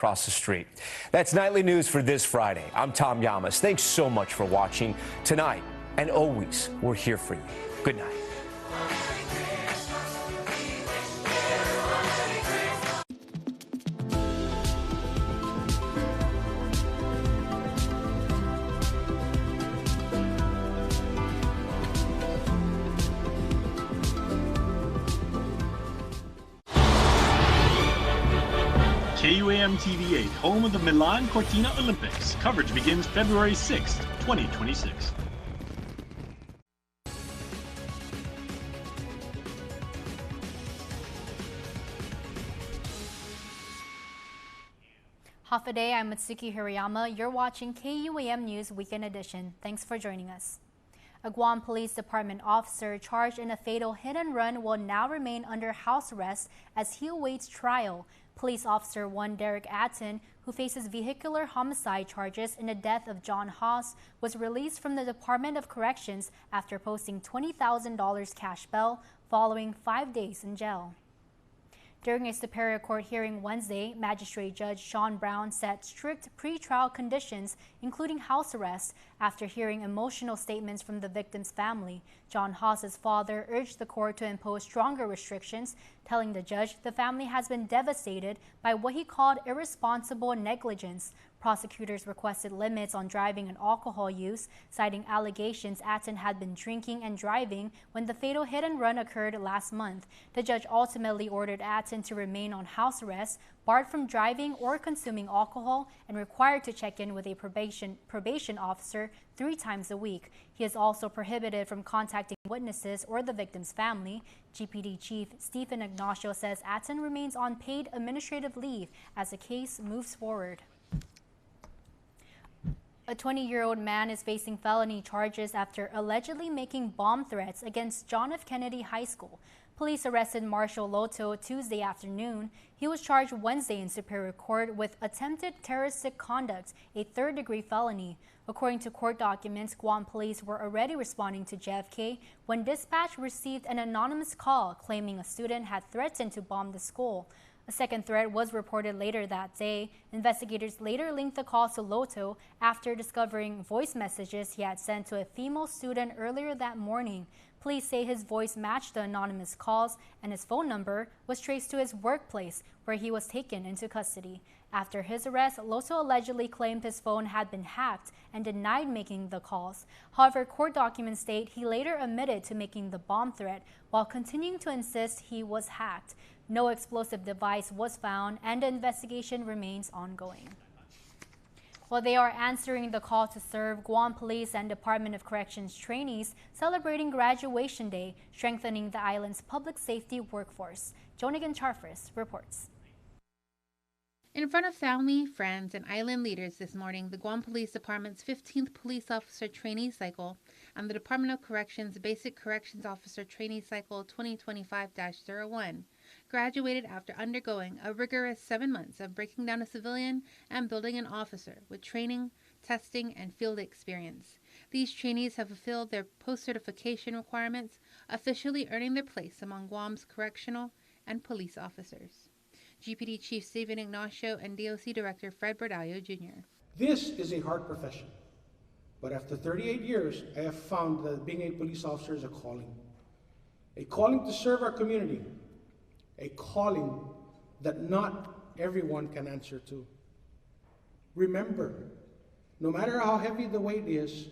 across the street. That's Nightly News for this Friday. I'm Tom Llamas. Thanks so much for watching tonight, and always, we're here for you. Good night. KUAM TV8, home of the Milan Cortina Olympics. Coverage begins February 6th, 2026. Half a day, I'm Mitsuki Hirayama. You're watching KUAM News Weekend Edition. Thanks for joining us. A Guam Police Department officer charged in a fatal hit-and-run will now remain under house arrest as he awaits trial. Police Officer 1 Derek Atton, who faces vehicular homicide charges in the death of John Haas, was released from the Department of Corrections after posting $20,000 cash bail following 5 days in jail. During a Superior Court hearing Wednesday, Magistrate Judge Sean Brown set strict pre-trial conditions, including house arrest, after hearing emotional statements from the victim's family. John Haas's father urged the court to impose stronger restrictions, telling the judge the family has been devastated by what he called irresponsible negligence. Prosecutors requested limits on driving and alcohol use, citing allegations Atton had been drinking and driving when the fatal hit-and-run occurred last month. The judge ultimately ordered Atton to remain on house arrest, barred from driving or consuming alcohol, and required to check in with a probation officer 3 times a week. He is also prohibited from contacting witnesses or the victim's family. GPD Chief Stephen Ignacio says Atton remains on paid administrative leave as the case moves forward. A 20-year-old man is facing felony charges after allegedly making bomb threats against John F. Kennedy High School. Police arrested Marshall Loto Tuesday afternoon. He was charged Wednesday in Superior Court with attempted terroristic conduct, a third-degree felony. According to court documents, Guam police were already responding to JFK when dispatch received an anonymous call claiming a student had threatened to bomb the school. A second threat was reported later that day. Investigators later linked the call to Loto after discovering voice messages he had sent to a female student earlier that morning. Police say his voice matched the anonymous calls and his phone number was traced to his workplace, where he was taken into custody. After his arrest, Loto allegedly claimed his phone had been hacked and denied making the calls. However, court documents state he later admitted to making the bomb threat while continuing to insist he was hacked. No explosive device was found, and the investigation remains ongoing. While they are answering the call to serve, Guam Police and Department of Corrections trainees celebrating graduation day, strengthening the island's public safety workforce. Jonigan Charfris reports. In front of family, friends, and island leaders this morning, the Guam Police Department's 15th Police Officer Trainee Cycle and the Department of Corrections Basic Corrections Officer Trainee Cycle 2025-01 graduated after undergoing a rigorous 7 months of breaking down a civilian and building an officer with training, testing, and field experience. These trainees have fulfilled their post-certification requirements, officially earning their place among Guam's correctional and police officers. GPD Chief Stephen Ignacio and DOC Director Fred Berdallo Jr. This is a hard profession, but after 38 years, I have found that being a police officer is a calling to serve our community, a calling that not everyone can answer to. Remember, no matter how heavy the weight is,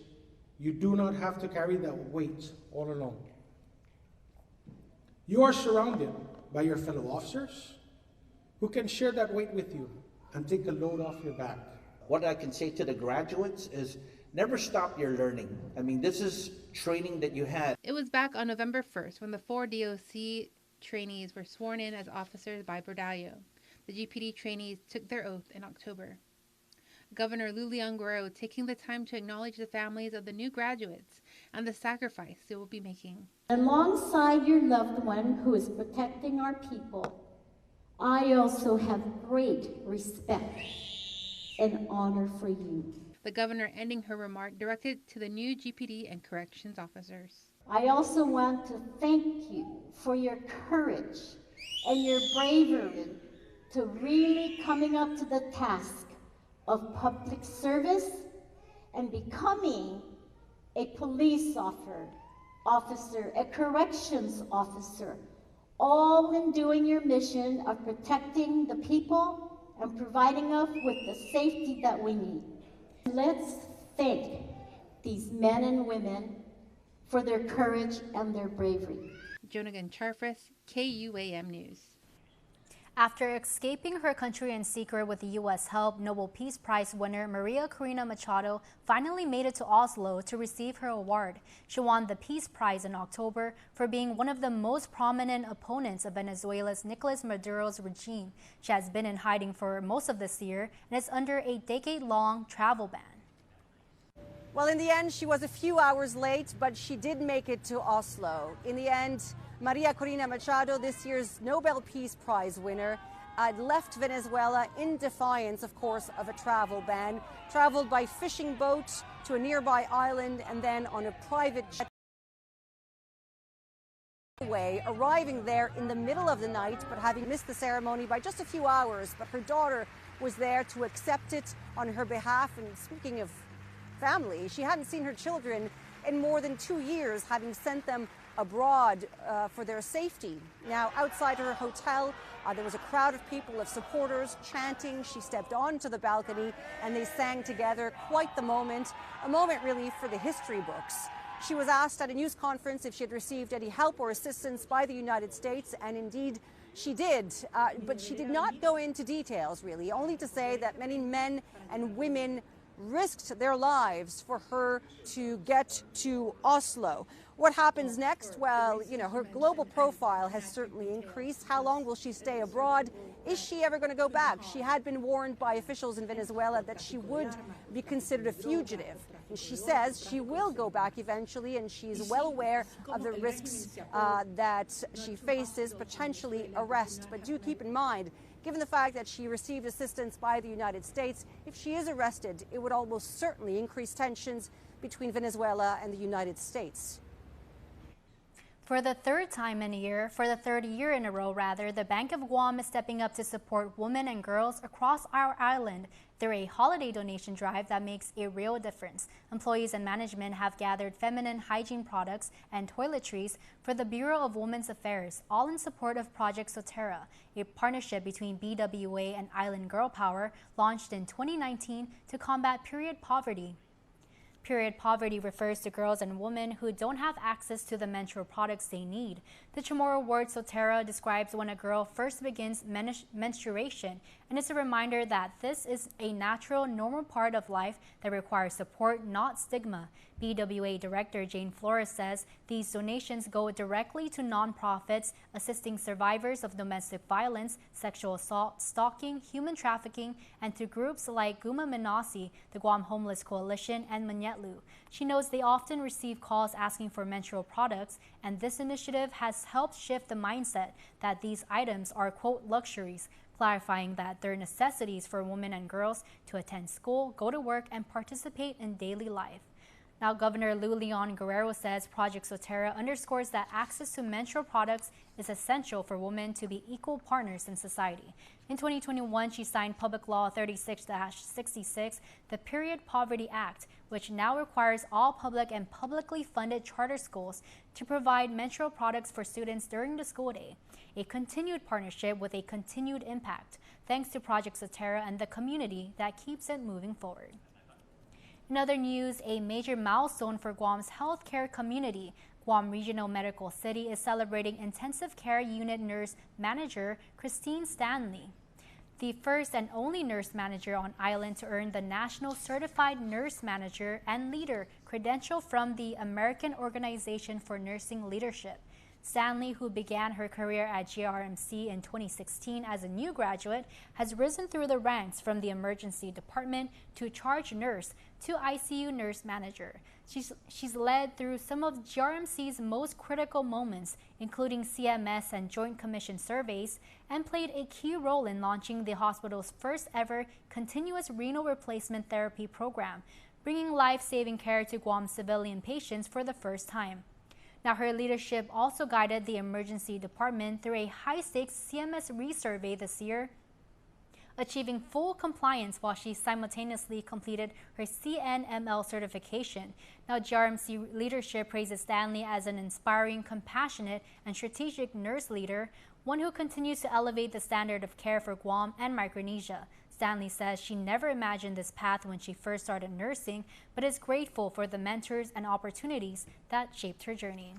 you do not have to carry that weight all alone. You are surrounded by your fellow officers who can share that weight with you and take the load off your back. What I can say to the graduates is never stop your learning. I mean, this is training that you had. It was back on November 1st when the 4 DOC trainees were sworn in as officers by Berdallo. The GPD trainees took their oath in October. Governor Lulian Guerrero taking the time to acknowledge the families of the new graduates and the sacrifice they will be making. Alongside your loved one who is protecting our people, I also have great respect and honor for you. The governor ending her remark directed to the new GPD and corrections officers. I also want to thank you for your courage and your bravery to really coming up to the task of public service and becoming a police officer, a corrections officer, all in doing your mission of protecting the people and providing us with the safety that we need. Let's thank these men and women for their courage and their bravery. Jonagan Charfris, KUAM News. After escaping her country in secret with U.S. help, Nobel Peace Prize winner Maria Corina Machado finally made it to Oslo to receive her award. She won the Peace Prize in October for being one of the most prominent opponents of Venezuela's Nicolas Maduro's regime. She has been in hiding for most of this year and is under a decade-long travel ban. Well, in the end, she was a few hours late, but she did make it to Oslo. In the end, Maria Corina Machado, this year's Nobel Peace Prize winner, left Venezuela in defiance, of course, of a travel ban, traveled by fishing boat to a nearby island and then on a private jet away, arriving there in the middle of the night, but having missed the ceremony by just a few hours. But her daughter was there to accept it on her behalf. And speaking of family, she hadn't seen her children in more than 2 years, having sent them abroad for their safety. Now, outside her hotel, there was a crowd of people, of supporters, chanting. She stepped onto the balcony and they sang together. Quite the moment, a moment really for the history books. She was asked at a news conference if she had received any help or assistance by the United States, and indeed she did, but she did not go into details really, only to say that many men and women risked their lives for her to get to Oslo. What happens next? Well, you know, her global profile has certainly increased. How long will she stay abroad? Is she ever going to go back? She had been warned by officials in Venezuela that she would be considered a fugitive. And she says she will go back eventually, and she's well aware of the risks that she faces, potentially arrest. But do keep in mind, given the fact that she received assistance by the United States, if she is arrested, it would almost certainly increase tensions between Venezuela and the United States. For the third year in a row, the Bank of Guam is stepping up to support women and girls across our island through a holiday donation drive that makes a real difference. Employees and management have gathered feminine hygiene products and toiletries for the Bureau of Women's Affairs, all in support of Project Sotera, a partnership between BWA and Island Girl Power launched in 2019 to combat period poverty. Period poverty refers to girls and women who don't have access to the menstrual products they need. The Chamorro word Sotera describes when a girl first begins menstruation, and it's a reminder that this is a natural, normal part of life that requires support, not stigma. BWA Director Jane Flores says these donations go directly to nonprofits assisting survivors of domestic violence, sexual assault, stalking, human trafficking, and to groups like Guma Minasi, the Guam Homeless Coalition, and Manyetlu. She knows they often receive calls asking for menstrual products, and this initiative has helped shift the mindset that these items are, quote, luxuries, clarifying that they're necessities for women and girls to attend school, go to work, and participate in daily life. Now, Governor Lou Leon Guerrero says Project Sotera underscores that access to menstrual products is essential for women to be equal partners in society. In 2021, she signed Public Law 36-66, the Period Poverty Act, which now requires all public and publicly funded charter schools to provide menstrual products for students during the school day. A continued partnership with a continued impact, thanks to Project Sotera and the community that keeps it moving forward. In other news, a major milestone for Guam's healthcare community. Guam Regional Medical City is celebrating intensive care unit nurse manager Christine Stanley, the first and only nurse manager on island to earn the National Certified Nurse Manager and Leader credential from the American Organization for Nursing Leadership. Stanley, who began her career at JRMC in 2016 as a new graduate, has risen through the ranks from the emergency department to charge nurse to ICU nurse manager. She's led through some of JRMC's most critical moments, including CMS and Joint Commission surveys, and played a key role in launching the hospital's first ever continuous renal replacement therapy program, bringing life-saving care to Guam civilian patients for the first time. Now, her leadership also guided the emergency department through a high-stakes CMS resurvey this year. achieving full compliance while she simultaneously completed her CNML certification. Now, GRMC leadership praises Stanley as an inspiring, compassionate, and strategic nurse leader, one who continues to elevate the standard of care for Guam and Micronesia. Stanley says she never imagined this path when she first started nursing, but is grateful for the mentors and opportunities that shaped her journey.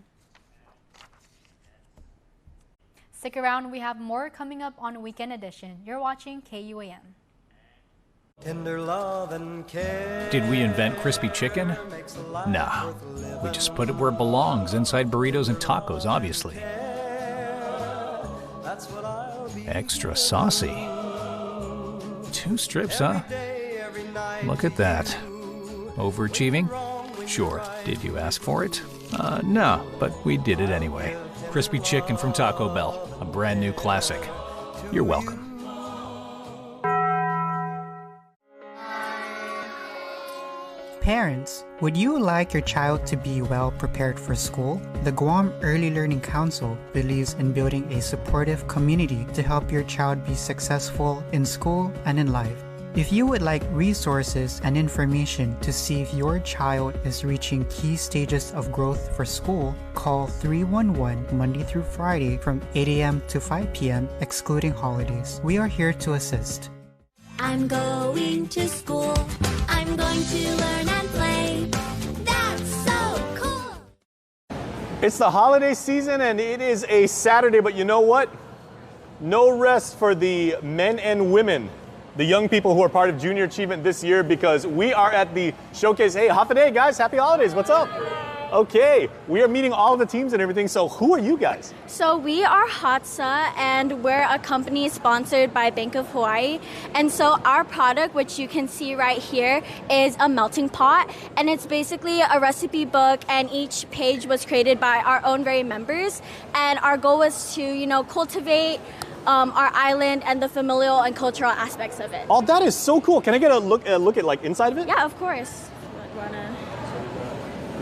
Stick around, we have more coming up on Weekend Edition. You're watching KUAM. Tender love and care. Did we invent crispy chicken? Nah, we just put it where it belongs, inside burritos and tacos, obviously. Extra saucy. 2 strips, huh? Look at that. Overachieving? Sure. Did you ask for it? No, but we did it anyway. Crispy chicken from Taco Bell, a brand new classic. You're welcome. Parents, would you like your child to be well prepared for school? The Guam Early Learning Council believes in building a supportive community to help your child be successful in school and in life. If you would like resources and information to see if your child is reaching key stages of growth for school, call 311 Monday through Friday from 8 a.m. to 5 p.m. excluding holidays. We are here to assist. I'm going to school. I'm going to learn and play. That's so cool. It's the holiday season and it is a Saturday, but you know what? No rest for the men and women, the young people who are part of Junior Achievement this year, because we are at the showcase. Hey, half a day, guys. Happy holidays. What's up? Okay, we are meeting all of the teams and everything. So who are you guys? So we are HOTSA, and we're a company sponsored by Bank of Hawaii. And so our product, which you can see right here, is a melting pot. And it's basically a recipe book, and each page was created by our own very members. And our goal was to, cultivate our island and the familial and cultural aspects of it. Oh, that is so cool. Can I get a look at like inside of it? Yeah, of course.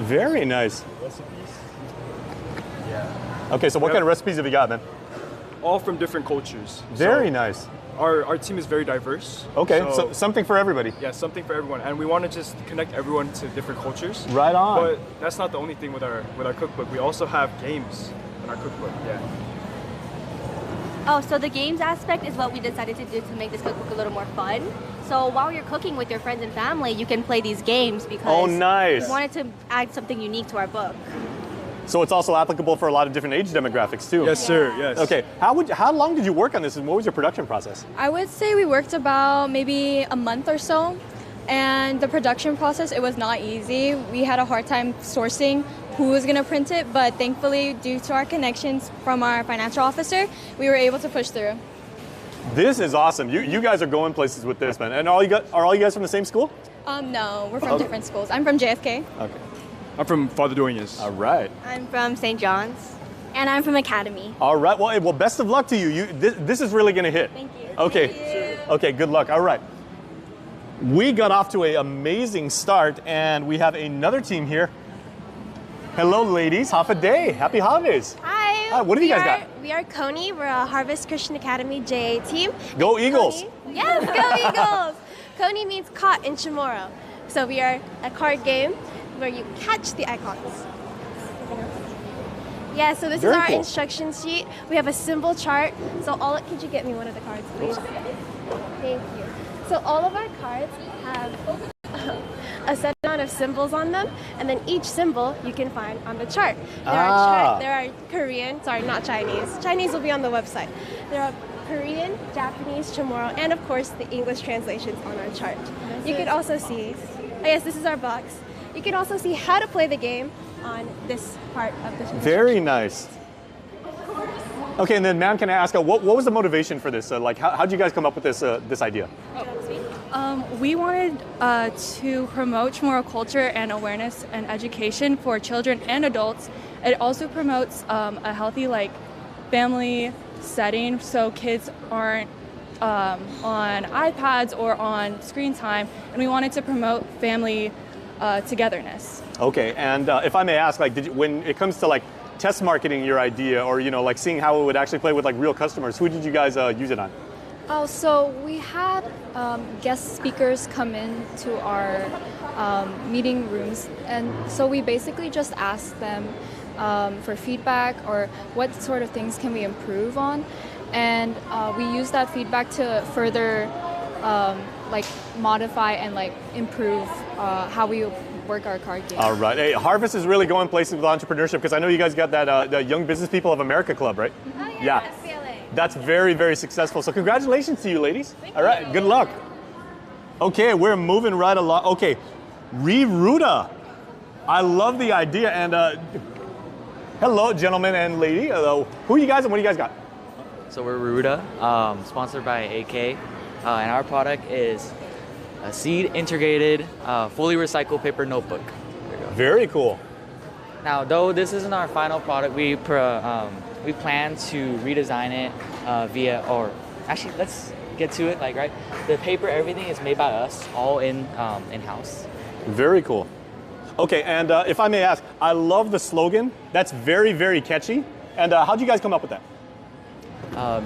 Very nice. Recipes. Yeah. Okay, so what kind of recipes have you got, man? All from different cultures. Very nice. Our team is very diverse. Okay, so something for everybody. Yeah, something for everyone, and we want to just connect everyone to different cultures. Right on. But that's not the only thing with our cookbook. We also have games in our cookbook. Yeah. Oh, so the games aspect is what we decided to do to make this cookbook a little more fun. So while you're cooking with your friends and family, you can play these games because we wanted to add something unique to our book. So it's also applicable for a lot of different age demographics too. Yes, sir. Yes. Okay. How long did you work on this, and what was your production process? I would say we worked about maybe a month or so, and the production process, it was not easy. We had a hard time sourcing who was going to print it, but thankfully, due to our connections from our financial officer, we were able to push through. This is awesome. You guys are going places with this, man. And are all you guys from the same school? No, we're from different schools. I'm from JFK. Okay. I'm from Father Duenas. All right. I'm from St. John's. And I'm from Academy. All right. Well, best of luck to you. This is really going to hit. Thank you. Okay. Thank you. Okay, good luck. All right. We got off to an amazing start, and we have another team here. Hello, ladies. Half a day. Happy holidays. Hi. What do you guys got? We are Coney. We're a Harvest Christian Academy JA team. Go Eagles. Coney, yes, go Eagles. Coney means caught in Chamorro. So we are a card game where you catch the icons. Yeah, so this is our instruction sheet. We have a symbol chart. So could you get me one of the cards, please? Thank you. So all of our cards have a set amount of symbols on them, and then each symbol you can find on the chart. There are Korean, sorry, not Chinese. Chinese will be on the website. There are Korean, Japanese, Chamorro, and of course the English translations on our chart. You can also see, yes, this is our box. You can also see how to play the game on this part of the chart. Very nice. Okay, and then, ma'am, can I ask, what was the motivation for this? How did you guys come up with this idea? We wanted to promote Chamorro culture and awareness and education for children and adults. It also promotes a healthy family setting, so kids aren't on iPads or on screen time, and we wanted to promote family togetherness. Okay, and if I may ask, when it comes to test marketing your idea, or seeing how it would actually play with real customers, who did you guys use it on? Oh, so we had guest speakers come in to our meeting rooms, and so we basically just asked them for feedback or what sort of things can we improve on, and we use that feedback to further like modify and like improve how we work our card game. All right. Hey, Harvest is really going places with entrepreneurship because I know you guys got that the Young Business People of America Club, right? Oh, Yeah. That's very, very successful. So congratulations to you, ladies. All right, good luck. Okay, we're moving right along. Okay, Reruta. I love the idea. And hello, gentlemen and lady. Hello. Who are you guys and what do you guys got? So we're Reruta, sponsored by AK. And our product is a seed integrated, fully recycled paper notebook. Very cool. Now, though this isn't our final product, we plan to redesign it actually, let's get to it. Right, the paper, everything is made by us, all in-house. Very cool. Okay, and if I may ask, I love the slogan. That's very, very catchy. And how'd you guys come up with that?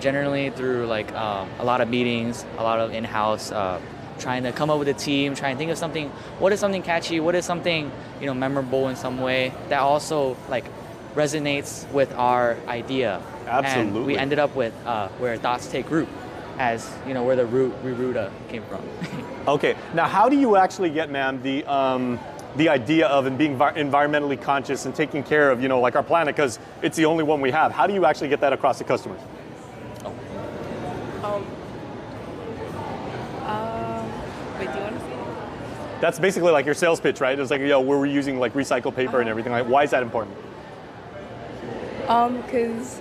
Generally through a lot of meetings, a lot of in-house, trying to come up with a team, trying to think of something. What is something catchy? What is something memorable in some way that also resonates with our idea? Absolutely. And we ended up with where thoughts take root, as where the root Reruta came from. Okay, now how do you actually get, ma'am, the idea of being environmentally conscious and taking care of our planet, because it's the only one we have? How do you actually get that across to customers? Wait, do you want to say? That's basically like your sales pitch, right? It's like, we're using recycled paper and everything. Why is that important? Because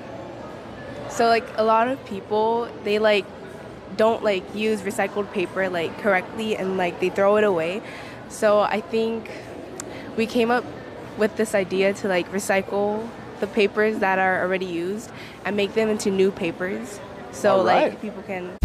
a lot of people, they don't use recycled paper correctly, and they throw it away. So I think we came up with this idea to recycle the papers that are already used and make them into new papers. So people can.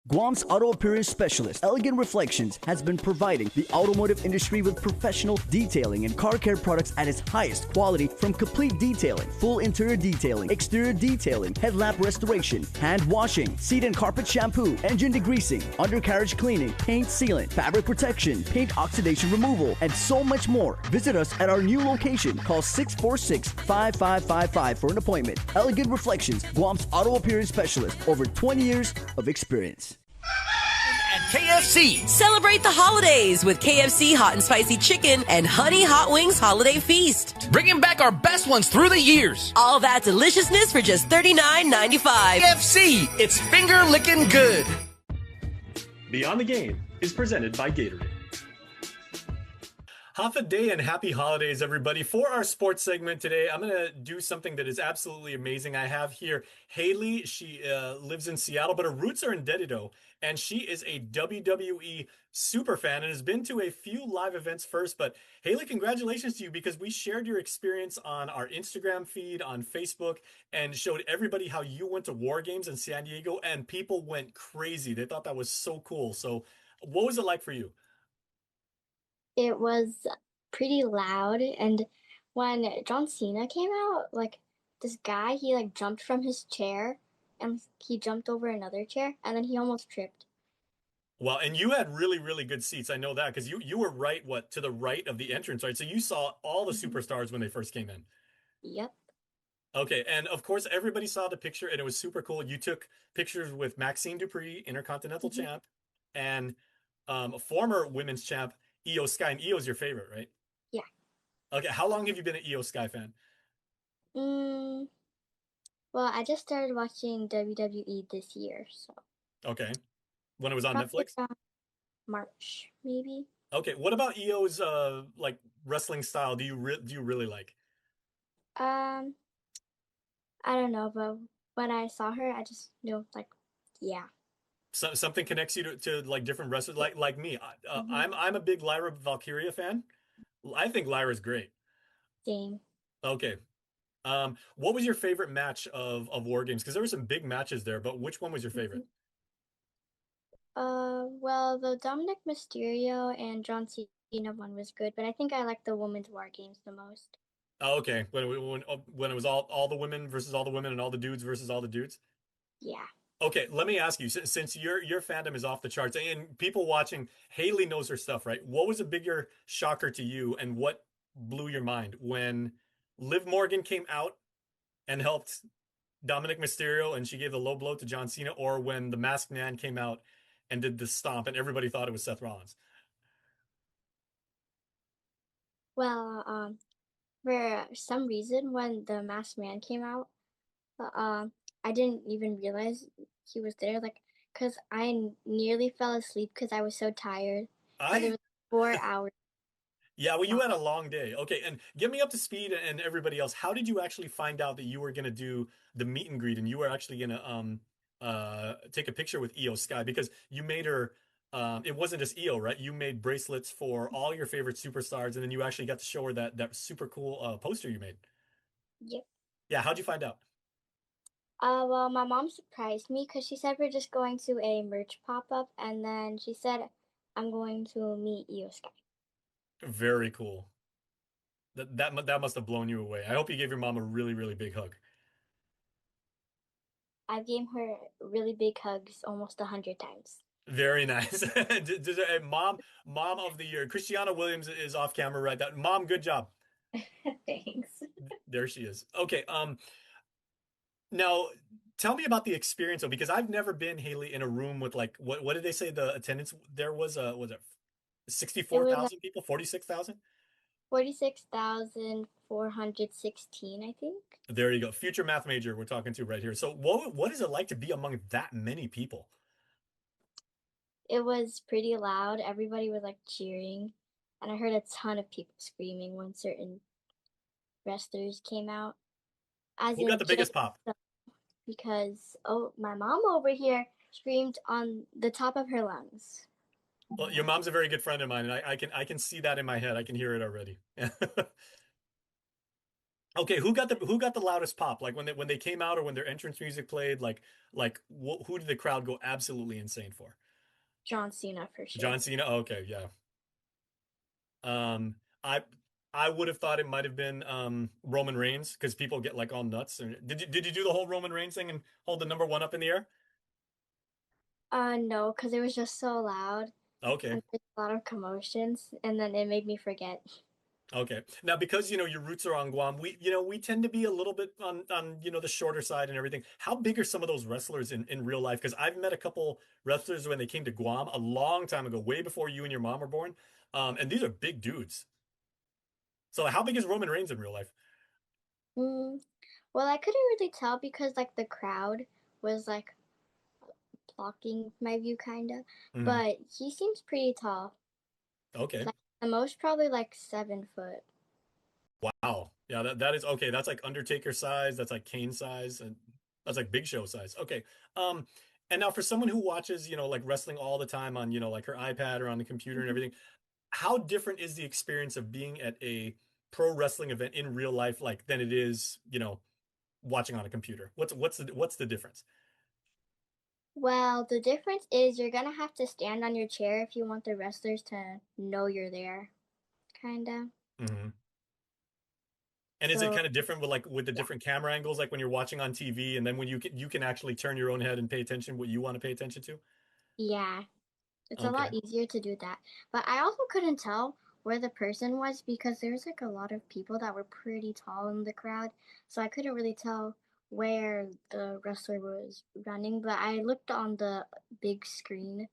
Guam's auto appearance specialist, Elegant Reflections, has been providing the automotive industry with professional detailing and car care products at its highest quality, from complete detailing, full interior detailing, exterior detailing, headlamp restoration, hand washing, seat and carpet shampoo, engine degreasing, undercarriage cleaning, paint sealant, fabric protection, paint oxidation removal, and so much more. Visit us at our new location. Call 646-5555 for an appointment. Elegant Reflections, Guam's auto appearance specialist, over 20 years of experience. At KFC, celebrate the holidays with KFC Hot and Spicy Chicken and Honey Hot Wings Holiday Feast. Bringing back our best ones through the years. All that deliciousness for just $39.95. KFC, it's finger licking good. Beyond the Game is presented by Gatorade. Half a day and happy holidays, everybody. For our sports segment today, I'm going to do something that is absolutely amazing. I have here Haley. She lives in Seattle, but her roots are in Dedido, and she is a WWE super fan and has been to a few live events first. But Haley, congratulations to you, because we shared your experience on our Instagram feed, on Facebook, and showed everybody how you went to War Games in San Diego, and people went crazy. They thought that was so cool. So what was it like for you? It was pretty loud, and when John Cena came out, this guy, he jumped from his chair, and he jumped over another chair, and then he almost tripped. Well, and you had really, really good seats. I know that, because you were right, to the right of the entrance, right? So you saw all the superstars when they first came in. Yep. Okay, and of course, everybody saw the picture, and it was super cool. You took pictures with Maxine Dupree, Intercontinental champ, and former women's champ, Io Sky. And Io's your favorite, right? Yeah. Okay, how long have you been an Io Sky fan? Well, I just started watching WWE this year, so. Okay. When it was on Probably Netflix? around March, maybe. Okay, what about Io's wrestling style do you really like? I don't know, but when I saw her, I just knew, yeah. Something connects you to like different wrestlers, like me. I'm a big Lyra Valkyria fan. I think Lyra's great. Same. Okay. What was your favorite match of War Games? Because there were some big matches there, but which one was your favorite? Well, the Dominic Mysterio and John Cena one was good, but I think I like the women's War Games the most. Oh, okay. When it was all the women versus all the women and all the dudes versus all the dudes. Yeah. Okay, let me ask you, since your fandom is off the charts and people watching, Haley knows her stuff, right? What was a bigger shocker to you, and what blew your mind when Liv Morgan came out and helped Dominic Mysterio and she gave the low blow to John Cena, or when the Masked Man came out and did the stomp and everybody thought it was Seth Rollins? Well, for some reason, when the Masked Man came out, I didn't even realize he was there, like, because I nearly fell asleep because I was so tired. Because it was 4 hours. Yeah, well, you had a long day. Okay, and get me up to speed and everybody else. How did you actually find out that you were going to do the meet and greet and you were actually going to take a picture with Io Sky? Because you made her, it wasn't just Io, right? You made bracelets for all your favorite superstars, and then you actually got to show her that super cool poster you made. Yep. Yeah, how'd you find out? Well, my mom surprised me because she said we're just going to a merch pop-up, and then she said I'm going to meet Io Sky. Very cool. That must have blown you away. I hope you gave your mom a really, really big hug. I gave her really big hugs almost 100 times. Very nice. Mom of the year. Christiana Williams is off camera right now. Mom, good job. Thanks. There she is. Okay. Now tell me about the experience though, because I've never been, Haley, in a room with like what did they say the attendance there was it 64,000 people, 46,000? 46,416, I think. There you go. Future math major we're talking to right here. So what is it like to be among that many people? It was pretty loud. Everybody was like cheering, and I heard a ton of people screaming when certain wrestlers came out. Who got the biggest pop? Because my mom over here screamed on the top of her lungs. Well, your mom's a very good friend of mine, and I can see that in my head. I can hear it already. Okay, who got the loudest pop? Like when they came out, or when their entrance music played? Who did the crowd go absolutely insane for? John Cena for sure. John Cena. Okay, yeah. I would have thought it might have been Roman Reigns, because people get like all nuts. Did you do the whole Roman Reigns thing and hold the number 1 up in the air? No, because it was just so loud. Okay. And there's a lot of commotions, and then it made me forget. Okay. Now, because your roots are on Guam, we tend to be a little bit on the shorter side and everything. How big are some of those wrestlers in real life? Because I've met a couple wrestlers when they came to Guam a long time ago, way before you and your mom were born. And these are big dudes. So how big is Roman Reigns in real life? Well, I couldn't really tell because like the crowd was like blocking my view kinda. But he seems pretty tall. Okay. Like the most probably like 7 foot. Wow. Yeah, that is okay. That's like Undertaker size. That's like Kane size, and that's like Big Show size. Okay. And now for someone who watches, like wrestling all the time on, like her iPad or on the computer and everything, how different is the experience of being at a pro wrestling event in real life like than it is, watching on a computer? What's the difference? Well, the difference is you're gonna have to stand on your chair if you want the wrestlers to know you're there, kinda. Mm-hmm. And is it kind of different with the different camera angles, like when you're watching on TV, and then when you can actually turn your own head and pay attention what you want to pay attention to? Yeah, it's a lot easier to do that. But I also couldn't tell where the person was because there's like a lot of people that were pretty tall in the crowd, so I couldn't really tell where the wrestler was running, but I looked on the big screen.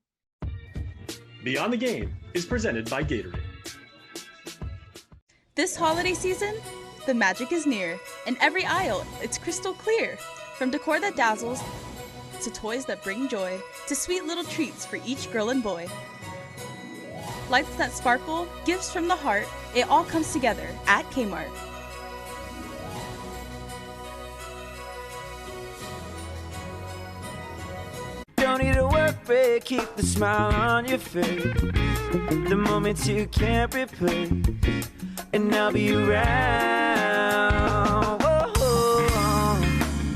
Beyond the Game is presented by Gatorade. This holiday season, the magic is near. In every aisle, it's crystal clear. From decor that dazzles, to toys that bring joy, to sweet little treats for each girl and boy. Lights that sparkle, gifts from the heart, it all comes together at Kmart. Don't need to work afraid, keep the smile on your face. The moments you can't replace, and I'll be around. Whoa.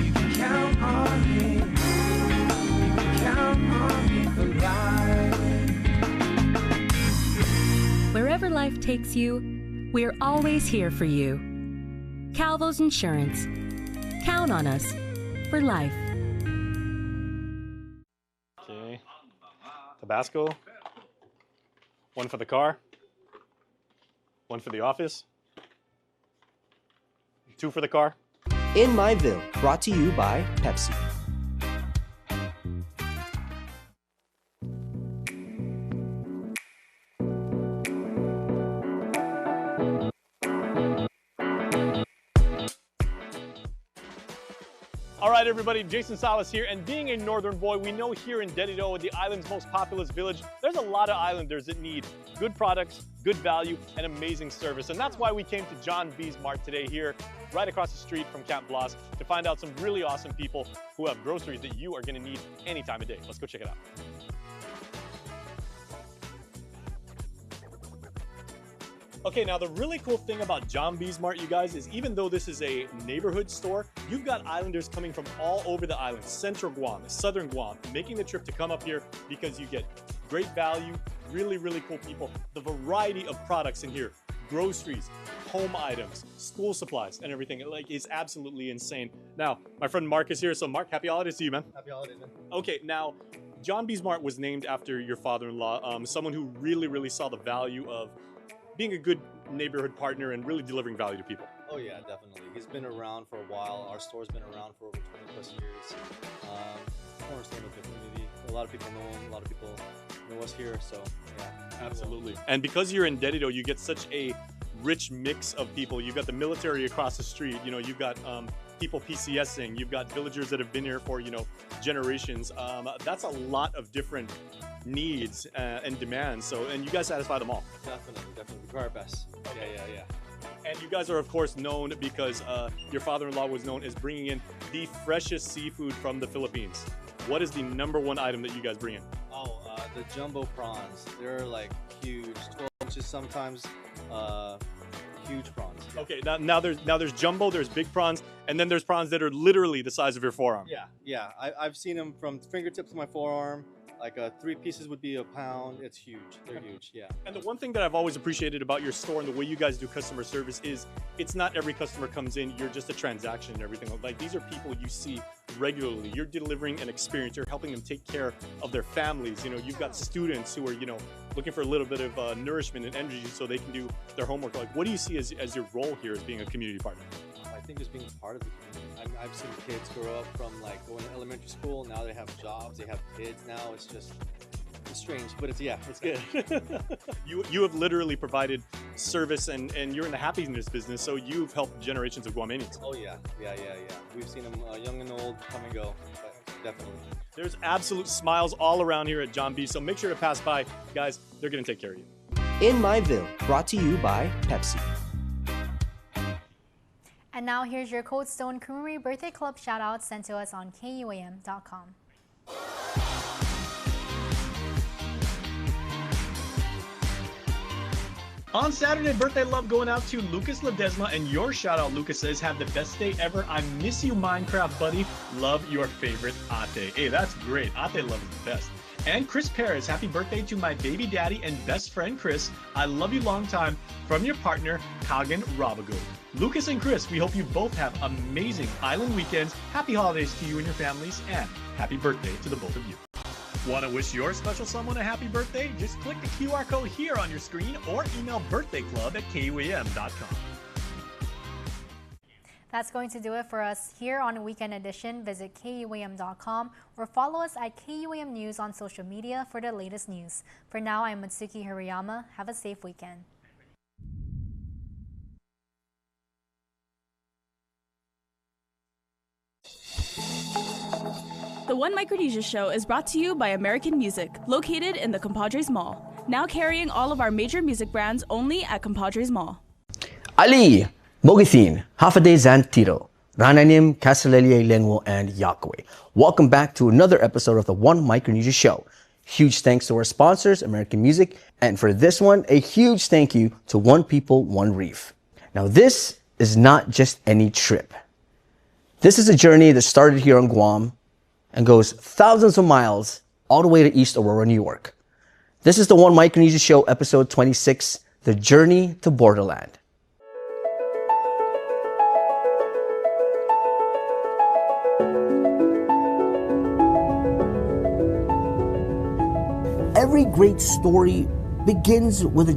You can count on me. You can count on me for life. Wherever life takes you, we're always here for you. Calvo's Insurance. Count on us for life. Okay. Tabasco. One for the car. One for the office. Two for the car. In Myville, brought to you by Pepsi. All right, everybody, Jason Salas here, and being a northern boy, we know here in Dedido, the island's most populous village, there's a lot of islanders that need good products, good value, and amazing service. And that's why we came to John B's Mart today here, right across the street from Camp Blas, to find out some really awesome people who have groceries that you are gonna need any time of day. Let's go check it out. Okay, now the really cool thing about John B's Mart, you guys, is even though this is a neighborhood store, you've got islanders coming from all over the island, central Guam, southern Guam, making the trip to come up here because you get great value, really, really cool people, the variety of products in here, groceries, home items, school supplies, and everything. Like, it's absolutely insane. Now, my friend Mark is here. So Mark, happy holidays to you, man. Happy holidays, man. Okay, now, John B's Mart was named after your father-in-law, someone who really, really saw the value of being a good neighborhood partner and really delivering value to people. Oh yeah, definitely. He's been around for a while. Our store's been around for over 20 plus years. Cornerstone of the community. A lot of people know him. A lot of people know us here. So yeah, absolutely. And because you're in Dedido, you get such a rich mix of people. You've got the military across the street. You know, you've got people PCSing. You've got villagers that have been here for, you know, generations. That's a lot of different needs and demands. So, and you guys satisfy them all. Definitely. We try our best. Okay. Yeah. And you guys are, of course, known because your father-in-law was known as bringing in the freshest seafood from the Philippines. What is the #1 item that you guys bring in? Oh, the jumbo prawns. They're like huge, 12 inches sometimes. Huge prawns. Yeah. Okay, now there's jumbo, there's big prawns, and then there's prawns that are literally the size of your forearm. Yeah. I've seen them from fingertips to my forearm. Like 3 pieces would be a pound. It's huge. They're huge, yeah. And the one thing that I've always appreciated about your store and the way you guys do customer service is it's not every customer comes in, you're just a transaction and everything. Like, these are people you see regularly. You're delivering an experience. You're helping them take care of their families. You know, you've got students who are, you know, looking for a little bit of nourishment and energy so they can do their homework. Like, what do you see as your role here as being a community partner? I think just being part of the community. I've seen kids grow up from like going to elementary school. Now they have jobs. They have kids. Now it's strange, but it's good. You have literally provided service and you're in the happiness business, so you've helped generations of Guamanians. Oh yeah. We've seen them young and old come and go, but definitely. There's absolute smiles all around here at John B, so make sure to pass by. Guys, they're gonna take care of you. In Myville, brought to you by Pepsi. And now here's your Cold Stone Creamery Birthday Club shout-out sent to us on KUAM.com. On Saturday, birthday love going out to Lucas Ledesma, and your shout out, Lucas says, have the best day ever. I miss you, Minecraft buddy. Love your favorite ate. Hey, that's great. Ate love is the best. And Chris Perez, happy birthday to my baby daddy and best friend, Chris. I love you long time. From your partner, Kagan Rabago. Lucas and Chris, we hope you both have amazing island weekends. Happy holidays to you and your families, and happy birthday to the both of you. Want to wish your special someone a happy birthday? Just click the QR code here on your screen or email birthdayclub@kuam.com. That's going to do it for us here on Weekend Edition. Visit KUAM.com or follow us at KUAM News on social media for the latest news. For now, I'm Matsuki Hirayama. Have a safe weekend. The One Micronesia Show is brought to you by American Music, located in the Compadres Mall. Now carrying all of our major music brands only at Compadres Mall. Ali, Mogathin, Hafade Zantiro, Rananim, Kasalelia Lenwo, and Yakwe. Welcome back to another episode of the One Micronesia Show. Huge thanks to our sponsors, American Music, and for this one, a huge thank you to One People, One Reef. Now this is not just any trip. This is a journey that started here on Guam and goes thousands of miles all the way to East Aurora, New York. This is the One Micronesia Show, episode 26, The Journey to Borderland. Every great story begins with a